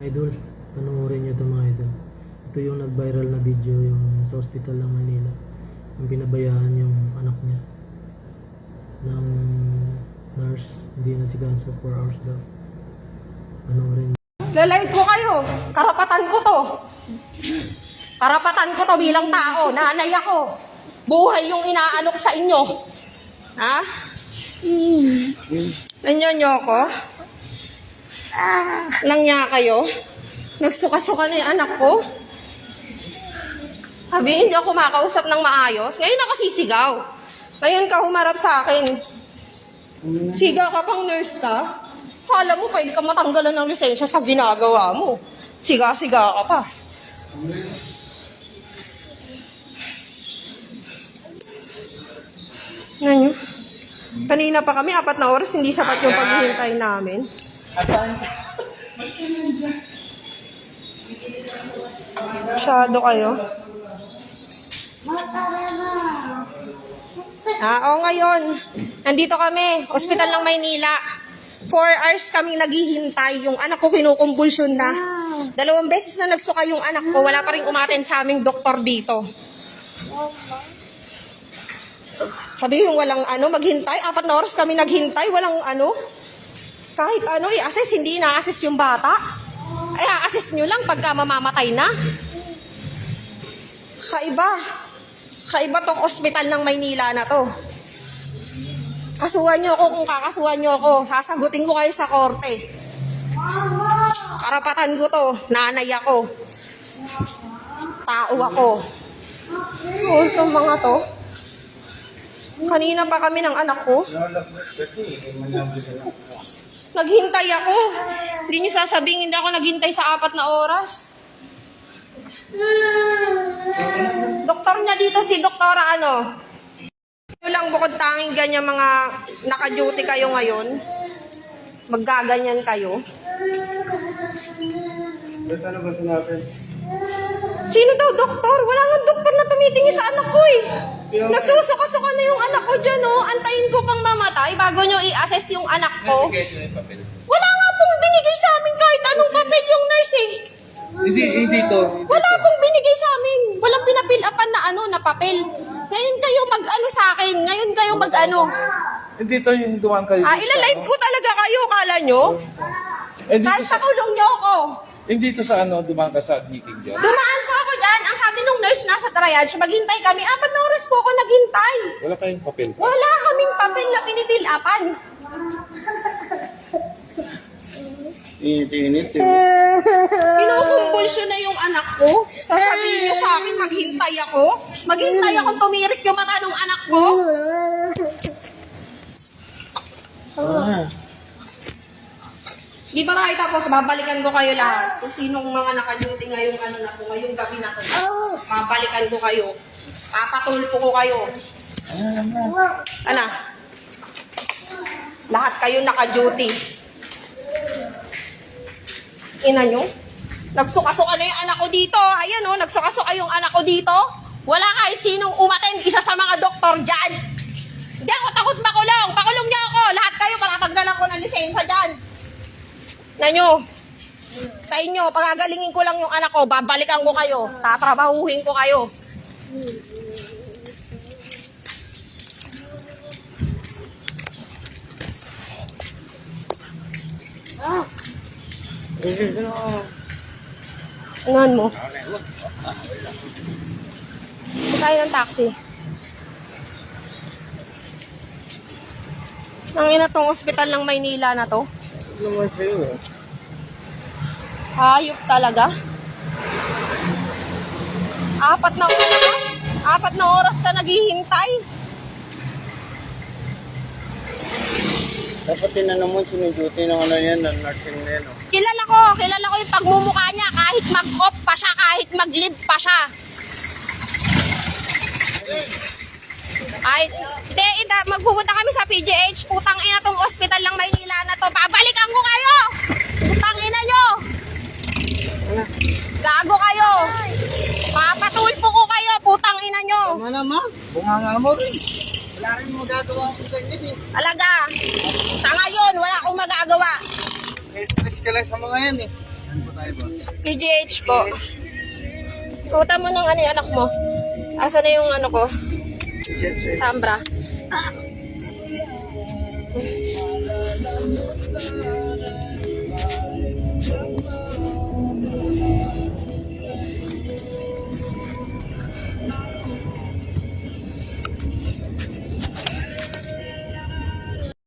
Idol, panoorin nyo ito mga idol. Ito yung nag-viral na video yung sa ospital ng Manila. Yung pinabayaan yung anak niya ng nurse, hindi na si Ganso 4 hours daw. Panoorin nyo. Lalayt ko kayo. Karapatan ko to. Karapatan ko to bilang tao. Nanay ako. Buhay yung inaanok sa inyo. Ha? Nanyo ako? Lang niya kayo? Nagsuka-suka na yung anak ko? Sabi, hindi ako makausap ng maayos. Ngayon ako sisigaw. Ngayon ka humarap sa akin. Siga ka pang nurse ka? Kala mo pwede ka matanggalan ng lisensya sa ginagawa mo. Siga-siga ka pa. Ano? Kanina pa kami, 4 na oras, hindi sapat yung paghihintay namin. Asan? Masyado kayo. Ngayon, nandito kami, ospital ng Maynila. 4 hours kami naghihintay. Yung anak ko kinukumbulsyon na. 2 beses na nagsuka yung anak ko. Wala pa rin umaten sa aming doktor dito. Sabi yung walang maghintay. 4 na oras kami naghintay. Walang kahit i-assess, hindi na-assess yung bata. Ay, assess nyo lang pagka mamamatay na. Kaiba tong ospital ng Maynila na to. Kasuhan nyo ako kung kakasuhan nyo ako. Sasagutin ko kayo sa korte. Karapatan ko to. Nanay ako. Tao ako. Itong mga to. Kanina pa kami ng anak ko. Naghintay ako. Hindi nyo sasabihin hindi ako naghintay sa 4 na oras. Doktor niya dito si Doktora Yung lang bukod tanging ganyan mga naka-duty kayo ngayon. Maggaganyan kayo. Ano ba sinabi? Sino daw doktor? Wala nga doktor na tumitingin sa anak ko eh. Nagsusuka-suka na yung anak ko dyan Antayin ko pang mamatay bago nyo i-assess yung anak ko. Wala nga pong binigay sa amin kahit anong papel yung nurse eh. Hindi to. Wala pong binigay sa amin. Walang pinapil-upan na papel. Ngayon kayo sa akin. Ngayon kayo Hindi to yung dumaan kayo. Ilalive ko talaga kayo, kala nyo? Kahit sa kulong nyo ako. Hindi to sa dumaan ka sa meeting dyan. Dumaan po ako dyan. Ang sabi nung nurse nasa triage, maghintay kami. 4 na oras po ako naghintay. Wala kayong papel. Wala kaming papel na pinipil-upan. Init. Kinukumbulsyon na yung anak ko. Sasabihin niyo sa akin, maghintay ako. Maghintay ako tumirik yung mata ng anak ko. Di ba tayo tapos, babalikan ko kayo lahat. Kung sinong mga naka-duty ngayong ngayong gabi na to. Babalikan ko kayo. Papatulpo ko kayo. Lahat kayo naka-duty. Ina nyo? Nagsuka-suka na yung anak ko dito. Ayan nagsuka-suka yung anak ko dito. Wala kahit sinong umaten, isa sa mga doktor dyan. Hindi ako takot makulong. Pakulong niyo ako. Lahat kayo, patatanggalan ko ng lisensya dyan. Nanyo, tayo nyo, pagagalingin ko lang yung anak ko, babalikan ko kayo. Tatrabahuhin ko kayo. Anuhan mo? Tayo ng taxi. Nangina tong ospital ng Maynila na to. Ano naman sa'yo Hayop talaga. 4 na oras. 4 na oras ka naghihintay. Dapat tinanong mo sinuduty ng ng nursing na yan. Kilala ko yung pagmumukha niya. Kahit mag-off pa siya, kahit mag-leave pa siya. Magpupunta kami sa PGH. Putang ina tong ospital ng Maynila na to. Babalikan ko kayo. Putang ina nyo. Gago kayo. Papatulpo ko kayo. Putang ina nyo. Tama naman. Bunganga mo rin. Wala rin magagawa kung ganyan Alaga. Sa ngayon, wala akong magagawa. Stress ka lang sa mga yan PGH po. Suta mo ng ano yung anak mo. Asa na yung ano ko? Sambra.